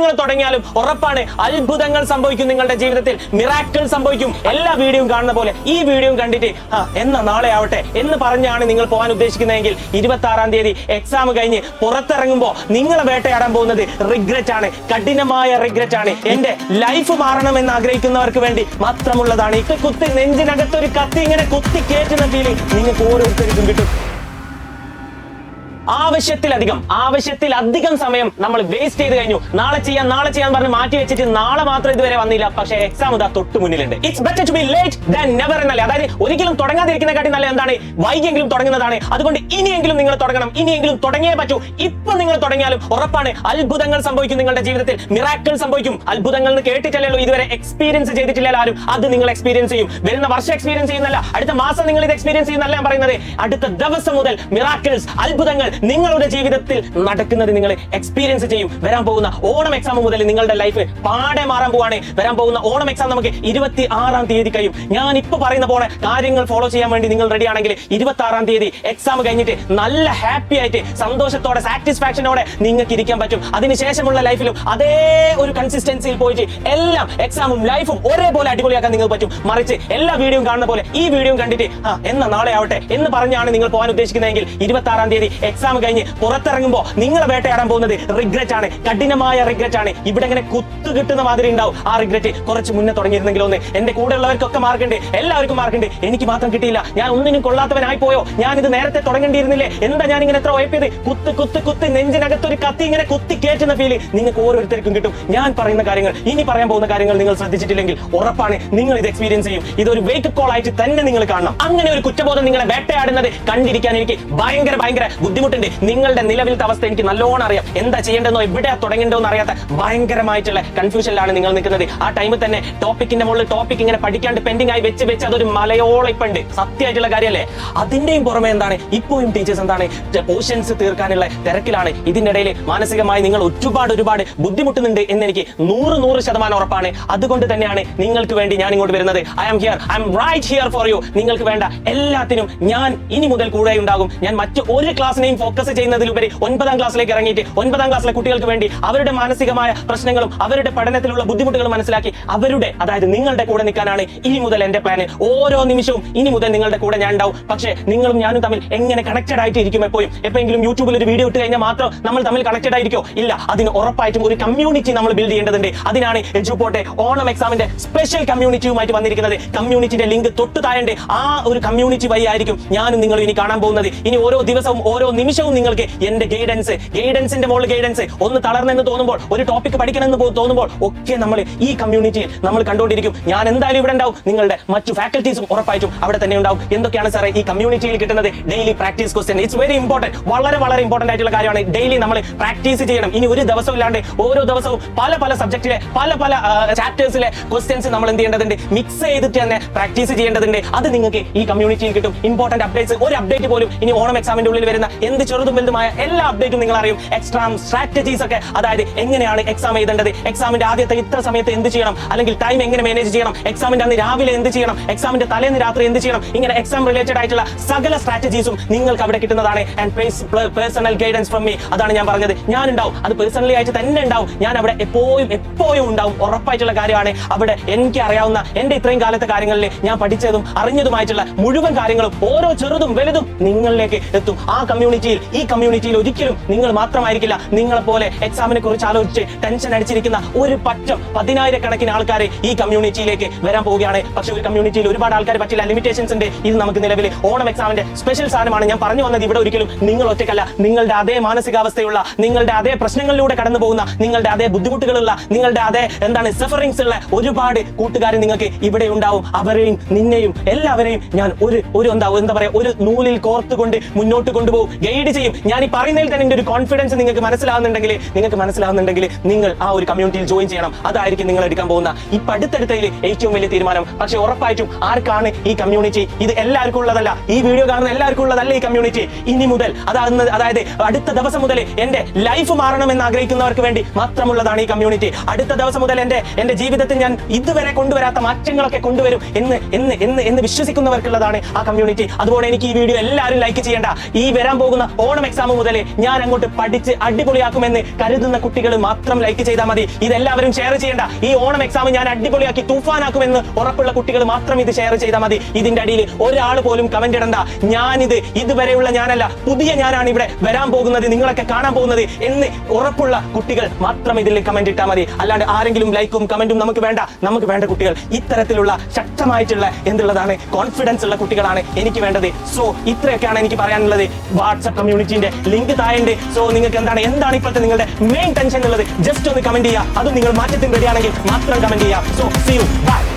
നിങ്ങൾ തുടങ്ങിയാലും ഉറപ്പാണ് അത്ഭുതങ്ങൾ സംഭവിക്കും. നിങ്ങളുടെ ജീവിതത്തിൽ മിറാക്കിൾ സംഭവിക്കും. എല്ലാ വീഡിയോയും കാണുന്ന പോലെ ഈ വീഡിയോയും കണ്ടിട്ട് എന്നാ നാളെ ആവട്ടെ എന്ന് പറഞ്ഞാണ് നിങ്ങൾ പോകാൻ ഉദ്ദേശിക്കുന്നതെങ്കിൽ 26-ാം തീയതി എക്സാം കഴിഞ്ഞ് പുറത്തിറങ്ങുമ്പോൾ നിങ്ങളെ വേട്ടയാടാൻ പോകുന്നത് റിഗ്രറ്റ് ആണ്, കഠിനമായ റിഗ്രറ്റ് ആണ്. എന്റെ ലൈഫ് മാറണമെന്ന് ആഗ്രഹിക്കുന്നവർക്ക് വേണ്ടി മാത്രമുള്ളതാണ്. കുത്തി നെഞ്ചിനകത്തൊരു കത്തി ഇങ്ങനെ കുത്തി കയറ്റുന്ന ഫീലിംഗ് നിങ്ങൾക്ക് ഓരോരുത്തർക്കും കിട്ടും. ആവശ്യത്തിലധികം സമയം നമ്മൾ വേസ്റ്റ് ചെയ്ത് കഴിഞ്ഞു. നാളെ ചെയ്യാൻ പറഞ്ഞ് മാറ്റി വെച്ചിട്ട് നാളെ മാത്രം ഇതുവരെ വന്നില്ല. പക്ഷേ എക്സാം ഇതാ തൊട്ട് മുന്നിലുണ്ട്. It's better to be late than never എന്നല്ലേ. അതായത് ഒരിക്കലും തുടങ്ങാതിരിക്കുന്നതിനെക്കാട്ടി നല്ല എന്താണ്, വൈകിയെങ്കിലും തുടങ്ങുന്നതാണ്. അതുകൊണ്ട് ഇനിയെങ്കിലും നിങ്ങൾ തുടങ്ങണം, ഇനിയെങ്കിലും തുടങ്ങിയേ പറ്റൂ. ഇപ്പൊ നിങ്ങൾ തുടങ്ങിയാലും ഉറപ്പാണ് അത്ഭുതങ്ങൾ സംഭവിക്കും. നിങ്ങളുടെ ജീവിതത്തിൽ മിറാക്കിൾ സംഭവിക്കും. അത്ഭുതങ്ങൾ എന്ന് കേട്ടിട്ടല്ലോ, ഇതുവരെ എക്സ്പീരിയൻസ് ചെയ്തിട്ടില്ല ആരും. അത് നിങ്ങൾ എക്സ്പീരിയൻസ് ചെയ്യും. വരുന്ന വർഷം എക്സ്പീരിയൻസ് ചെയ്യുന്നല്ല, അടുത്ത മാസം നിങ്ങൾ ഇത് എക്സ്പീരിയൻസ് ചെയ്യുന്നല്ല ഞാൻ പറയുന്നത്. അടുത്ത ദിവസം മുതൽ മിറാക്കിൾസ്, അത്ഭുതങ്ങൾ നിങ്ങളുടെ ജീവിതത്തിൽ നടക്കുന്നത് നിങ്ങൾ എക്സ്പീരിയൻസ് ചെയ്യും. വരാൻ പോകുന്ന ഓണം എക്സാം മുതൽ നിങ്ങളുടെ ലൈഫ് പാടെ മാറാൻ പോവാണ്. വരാൻ പോകുന്ന ഓണം എക്സാം നമുക്ക് 26-ാം തീയതി കഴിയും. ഞാൻ ഇപ്പൊ പറയുന്ന പോലെ കാര്യങ്ങൾ ഫോളോ ചെയ്യാൻ വേണ്ടി നിങ്ങൾ റെഡി ആണെങ്കിൽ 26-ാം തീയതി എക്സാം കഴിഞ്ഞിട്ട് നല്ല ഹാപ്പി ആയിട്ട് സന്തോഷത്തോടെ സാറ്റിസ്ഫാക്ഷനോടെ നിങ്ങൾക്ക് ഇരിക്കാൻ പറ്റും. അതിനുശേഷമുള്ള ലൈഫിലും അതേ ഒരു കൺസിസ്റ്റൻസിയിൽ പോയിട്ട് എല്ലാം എക്സാമും ലൈഫും ഒരേപോലെ അടിപൊളിയാക്കാൻ നിങ്ങൾക്ക് പറ്റും. മറിച്ച് എല്ലാ വീഡിയോയും കാണുന്ന പോലെ ഈ വീഡിയോ കണ്ടിട്ട് എന്നാ നാളെ ആവട്ടെ എന്ന് പറഞ്ഞാണ് നിങ്ങൾ പോകാൻ ഉദ്ദേശിക്കുന്നതെങ്കിൽ 26-ാം തീയതി എക്സാം കഴിഞ്ഞ് പുറത്തിറങ്ങുമ്പോൾ നിങ്ങളെ വേട്ടയാടാൻ പോകുന്നത് റിഗ്രറ്റ് ആണ്, കഠിനമായ റിഗ്രറ്റ് ആണ്. ഇവിടെ ഇങ്ങനെ കുത്തു കിട്ടുന്ന മാതിരി ഉണ്ടാവും ആ റിഗ്രറ്റ്. കുറച്ച് മുന്നേ തുടങ്ങിയിരുന്നെങ്കിലോ ഒന്ന്. എന്റെ കൂടെ ഉള്ളവർക്കൊക്കെ മാർക്കുണ്ട്, എല്ലാവർക്കും മാർക്കുണ്ട്. എനിക്ക് മാത്രം കിട്ടിയില്ല. ഞാൻ ഒന്നിനും കൊള്ളാത്തവനായി പോയോ? ഞാൻ ഇത് നേരത്തെ തുടങ്ങേണ്ടിയിരുന്നില്ലേ? എന്താ ഞാൻ ഇങ്ങനെ എത്ര ഉയപ്പിയത്? കുത്ത് നെഞ്ചിനകത്തൊരു കത്തി ഇങ്ങനെ കുത്തി കയറ്റുന്ന ഫീല് നിങ്ങൾക്ക് ഓരോരുത്തർക്കും കിട്ടും. ഞാൻ പറയുന്ന കാര്യങ്ങൾ, ഇനി പറയാൻ പോകുന്ന കാര്യങ്ങൾ നിങ്ങൾ ശ്രദ്ധിച്ചിട്ടില്ലെങ്കിൽ ഉറപ്പാണ് നിങ്ങൾ ഇത് എക്സ്പീരിയൻസ് ചെയ്യും. ഇതൊരു വേക്ക് കോൾ ആയിട്ട് തന്നെ നിങ്ങൾ കാണണം. അങ്ങനെ ഒരു കുറ്റബോധം നിങ്ങളെ വേട്ടയാടുന്നത് കണ്ടിരിക്കാൻ എനിക്ക് ഭയങ്കര ബുദ്ധിമുട്ടുണ്ട്. നിങ്ങളുടെ നിലവിലത്തെ അവസ്ഥ എനിക്ക് നല്ലോണം അറിയാം. എന്താ ചെയ്യേണ്ടതെന്നോ എവിടെയാ തുടങ്ങേണ്ടതെന്നോ അറിയാത്ത ഭയങ്കരമായിട്ടുള്ള കൺഫ്യൂഷനിലാണ് നിങ്ങൾ നിൽക്കുന്നത്. ആ ടൈമിൽ തന്നെ ടോപ്പിക്കിന്റെ മുകളിൽ ടോപ്പിക് ഇങ്ങനെ പഠിക്കാണ്ട് പെൻഡിങ് ആയി വെച്ച് അതൊരു മലയോളം ഇപ്പൊ ഉണ്ട്. സത്യമായിട്ടുള്ള കാര്യമല്ലേ? അതിന്റെയും പുറമെ എന്താണ്, ഇപ്പോഴും ടീച്ചേഴ്സ് എന്താണ് പോർഷൻസ് തീർക്കാനുള്ള തിരക്കിലാണ്. ഇതിനിടയിൽ മാനസികമായി നിങ്ങൾ ഒരുപാട് ബുദ്ധിമുട്ടുന്നുണ്ട് എന്ന് എനിക്ക് 100% ഉറപ്പാണ്. അതുകൊണ്ട് തന്നെയാണ് നിങ്ങൾക്ക് വേണ്ടി ഞാൻ ഇങ്ങോട്ട് വരുന്നത്. I am right here for you. നിങ്ങൾക്ക് വേണ്ട എല്ലാത്തിനും ഞാൻ ഇനി മുതൽ കൂടെ ഉണ്ടാകും. ഞാൻ മറ്റു ഒരു ക്ലാസ്സിനെയും ഫോക്കസ് ചെയ്യുന്നതിലുപരി 9ാം ക്ലാസ്സിലേക്ക് ഇറങ്ങിയിട്ട് 9ാം ക്ലാസ്സിലെ കുട്ടികൾക്ക് വേണ്ടി അവരുടെ മാനസികമായ പ്രശ്നങ്ങളും അവരുടെ പഠനത്തിലുള്ള ബുദ്ധിമുട്ടുകളും മനസ്സിലാക്കി അവരുടെ, അതായത് നിങ്ങളുടെ കൂടെ നിൽക്കാനാണ് ഇനി മുതൽ എന്റെ പ്ലാന്. ഓരോ നിമിഷവും ഇനി മുതൽ നിങ്ങളുടെ കൂടെ ഞാൻ ഉണ്ടാവും. പക്ഷേ നിങ്ങളും ഞാനും തമ്മിൽ എങ്ങനെ കണക്റ്റഡ് ആയിട്ട് ഇരിക്കും? എപ്പോഴെങ്കിലും യൂട്യൂബിൽ ഒരു വീഡിയോ ഇട്ട് കഴിഞ്ഞാൽ മാത്രം നമ്മൾ തമ്മിൽ കണക്റ്റഡ് ആയിരിക്കോ? ഇല്ല. അതിന് ഉറപ്പായിട്ടും ഒരു കമ്മ്യൂണിറ്റി നമ്മൾ ബിൽഡ് ചെയ്യേണ്ടതുണ്ട്. അതിനാണ് എഡ്യൂപോർട്ട് ഓണം എക്സാമിന്റെ സ്പെഷ്യൽ കമ്മ്യൂണിറ്റിയുമായിട്ട് വന്നിരിക്കുന്നത്. കമ്മ്യൂണിറ്റിന്റെ ലിങ്ക് തൊട്ട് താഴെ ആ ഒരു കമ്മ്യൂണിറ്റി വഴി ആയിരിക്കും ഞാനും നിങ്ങളും ഇനി കാണാൻ പോകുന്നത്. ഇനി ഓരോ ദിവസവും ഓരോ നിമിഷവും നിങ്ങൾക്ക് എന്റെ ഗൈഡൻസിന്റെ മുകളിൽ ഗൈഡൻസ്, ഒന്ന് തളർന്നെന്ന് തോന്നുമ്പോൾ, ഒരു ടോപ്പിക് പഠിക്കണമെന്ന് തോന്നുമ്പോൾ ഒക്കെ നമ്മൾ ഈ കമ്മ്യൂണിറ്റിയിൽ നമ്മൾ കണ്ടുകൊണ്ടിരിക്കും. ഞാൻ എന്തായാലും ഇവിടെ ഉണ്ടാവും. നിങ്ങളുടെ മറ്റു ഫാക്കൽറ്റീസും ഉറപ്പായിട്ടും അവിടെ തന്നെ ഉണ്ടാവും. എന്തൊക്കെയാണ് സാറേ ഈ കമ്മ്യൂണിറ്റിയിൽ കിട്ടുന്നത്? Daily practice question. It's very important. വളരെ ഇമ്പോർട്ടന്റ് ആയിട്ടുള്ള കാര്യമാണ്. ഡെയിലി നമ്മൾ പ്രാക്ടീസ് ചെയ്യണം. ഇനി ഒരു ദിവസം ഇല്ലാണ്ട് ഓരോ ദിവസവും പല സബ്ജക്റ്റിലെ പല ചാപ്റ്റേഴ്സിലെ ക്വസ്റ്റ്യൻസ് നമ്മൾ എന്ത് ചെയ്യേണ്ടതുണ്ട്? മിക്സ് ചെയ്തിട്ട് തന്നെ പ്രാക്ടീസ് ചെയ്യേണ്ടതുണ്ട്. അത് നിങ്ങൾക്ക് ഈ കമ്മ്യൂണിറ്റിയിൽ കിട്ടും. ഇമ്പോർട്ടന്റ് അപ്ഡേറ്റ്സ്, ഒരു അപ്ഡേറ്റ് പോലും ഇനി ഓണം എക്സാമിന്റെ ഉള്ളിൽ വരുന്ന എന്ത് ചെറുതും വലുതുമായ എല്ലാ അപ്ഡേറ്റും നിങ്ങൾ അറിയും. എക്സാം സ്ട്രാറ്റജീസ് ഒക്കെ, അതായത് എങ്ങനെയാണ് എക്സാം എഴുതേണ്ടത്, എക്സാമിന്റെ ആദ്യത്തെ ഇത്ര സമയത്ത് എന്ത് ചെയ്യണം, അല്ലെങ്കിൽ ടൈം എങ്ങനെ മാനേജ് ചെയ്യണം, എക്സാമിന്റെ അന്ന് രാവിലെ എന്ത് ചെയ്യണം, എക്സാമിന്റെ തലേന്ന് രാത്രി എന്ത് ചെയ്യണം, ഇങ്ങനെ എക്സാം റിലേറ്റഡ് ആയിട്ടുള്ള സകല സ്ട്രാറ്റജീസും നിങ്ങൾക്ക് അവിടെ കിട്ടുന്നതാണ്. And personal guidance from me. അതാണ് ഞാൻ പറഞ്ഞത്. ഞാൻ ഉണ്ടാവും. അത് പേഴ്സണലി ആയിട്ട് തന്നെ ഉണ്ടാവും. ഞാൻ അവിടെ എപ്പോഴും ഉണ്ടാവും. ഉറപ്പായിട്ടുള്ള കാര്യമാണ്. അവിടെ എനിക്ക് അറിയാവുന്ന എന്റെ ഇത്രയും കാലത്തെ കാര്യങ്ങളിൽ ഞാൻ പഠിച്ചതും അറിഞ്ഞതുമായിട്ടുള്ള മുഴുവൻ കാര്യങ്ങളും ഓരോ ചെറുതും വലുതും നിങ്ങളിലേക്ക് എത്തും. ഈ കമ്മ്യൂണിറ്റിയിൽ ഒരിക്കലും നിങ്ങൾ മാത്രമായിരിക്കില്ല. നിങ്ങളെ പോലെ എക്സാമിനെ കുറിച്ച് ആലോചിച്ച് ടെൻഷൻ അടിച്ചിരിക്കുന്ന ഒരു പറ്റം 10,000-കണക്കിന് ആൾക്കാർ ഈ കമ്മ്യൂണിറ്റിയിലേക്ക് വരാൻ പോവുകയാണ്. പക്ഷേ ഒരു കമ്മ്യൂണിറ്റിയിൽ ഒരുപാട് ആൾക്കാർ പറ്റില്ല, ലിമിറ്റേഷൻസ് ഉണ്ട്. ഇത് നമുക്ക് നിലവിൽ ഓണം എക്സാമിന്റെ സ്പെഷ്യൽ സാധനമാണ്. ഞാൻ പറഞ്ഞു വന്നത് ഇവിടെ ഒരിക്കലും നിങ്ങൾ ഒറ്റയ്ക്കല്ല. നിങ്ങളുടെ അതേ മാനസികാവസ്ഥയുള്ള, നിങ്ങളുടെ അതേ പ്രശ്നങ്ങളിലൂടെ കടന്നു പോകുന്ന, നിങ്ങളുടെ അതേ ബുദ്ധിമുട്ടുകളുള്ള, നിങ്ങളുടെ അതേ സഫറിങ്സ് ഉള്ള ഒരുപാട് കൂട്ടുകാർ നിങ്ങൾക്ക് ഇവിടെ ഉണ്ടാവും. അവരെയും നിന്നെയും എല്ലാവരെയും ഞാൻ ഒരു നൂലിൽ കോർത്തുകൊണ്ട് മുന്നോട്ട് കൊണ്ടുപോകും, ഗൈഡ് ചെയ്യും. ഞാൻ ഈ പറയുന്നതിൽ തന്നെ എന്റെ ഒരു കോൺഫിഡൻസ് നിങ്ങൾക്ക് മനസ്സിലാവുന്നുണ്ടെങ്കിൽ നിങ്ങൾ ആ ഒരു കമ്മ്യൂണിറ്റിയിൽ ജോയിൻ ചെയ്യണം. അതായിരിക്കും നിങ്ങൾ എടുക്കാൻ പോകുന്ന ഇപ്പൊ അടുത്തടുത്തതിൽ ഏറ്റവും വലിയ തീരുമാനം. പക്ഷെ ഉറപ്പായിട്ടും ആർക്കാണ് ഈ കമ്മ്യൂണിറ്റി? ഇത് എല്ലാവർക്കും ഉള്ളതല്ല. ഈ വീഡിയോ കാണുന്ന എല്ലാവർക്കും ഉള്ളതല്ല ഈ കമ്മ്യൂണിറ്റി. ഇനി മുതൽ അതായത് അടുത്ത ദിവസം മുതൽ എന്റെ ലൈഫ് മാറണമെന്ന് ആഗ്രഹിക്കുന്നവർക്ക് വേണ്ടി മാത്രമുള്ളതാണ് ഈ കമ്മ്യൂണിറ്റി. അടുത്ത ദിവസം മുതൽ എന്റെ ജീവിതത്തിൽ ഞാൻ ഇതുവരെ കൊണ്ടുവരാത്ത മാറ്റങ്ങളൊക്കെ കൊണ്ടുവരും എന്ന് വിശ്വസിക്കുന്നവർക്കുള്ളതാണ് ആ കമ്മ്യൂണിറ്റി. അതുപോലെ എനിക്ക് ഈ വീഡിയോ എല്ലാവരും ലൈക്ക് ചെയ്യേണ്ട. ഈ വരാൻ പോകുന്ന ഓണം എക്സാം മുതൽ ഞാൻ അങ്ങോട്ട് പഠിച്ച് അടിപൊളിയാക്കുമെന്ന് കരുതുന്ന കുട്ടികൾ മാത്രം ലൈക്ക് ചെയ്താൽ മതി. ഇതെല്ലാവരും ഷെയർ ചെയ്യേണ്ട. ഈ ഓണം എക്സാം ഞാൻ അടിപൊളിയാക്കി തൂഫാനാക്കുമെന്ന് ഉറപ്പുള്ള കുട്ടികൾ മാത്രം ഇത് ഷെയർ ചെയ്താൽ മതി. ഇതിന്റെ അടിയിൽ ഒരാൾ പോലും കമന്റ് ഇടണ്ട. ഇതുവരെയുള്ള ഞാനല്ല, പുതിയ ഞാനാണ് ഇവിടെ വരാൻ പോകുന്നത്, നിങ്ങളൊക്കെ കാണാൻ പോകുന്നത് എന്ന് ഉറപ്പുള്ള കുട്ടികൾ മാത്രം ഇതിൽ കമന്റ് ഇട്ടാൽ മതി. അല്ലാണ്ട് ആരെങ്കിലും ലൈക്കും കമന്റും നമുക്ക് വേണ്ട. നമുക്ക് വേണ്ട കുട്ടികൾ ഇത്തരത്തിലുള്ള ശക്തമായിട്ടുള്ള എന്തുള്ളതാണ്, കോൺഫിഡൻസ് ഉള്ള കുട്ടികളാണ് എനിക്ക് വേണ്ടത്. സോ ഇത്രയൊക്കെയാണ് എനിക്ക് പറയാനുള്ളത്. വാട്സ്ആപ്പ് കമ്മ്യൂണിറ്റിന്റെ ലിങ്ക് താഴെ. സോ നിങ്ങൾക്ക് എന്താണ് ഇപ്പോഴത്തെ നിങ്ങളുടെ മെയിൻ ടെൻഷൻ ഉള്ളത്, ജസ്റ്റ് ഒന്ന് കമന്റ് ചെയ്യുക. അതും നിങ്ങൾ മാറ്റത്തിന് റെഡിയാണെങ്കിൽ മാത്രം കമന്റ് ചെയ്യുക. So see you, by.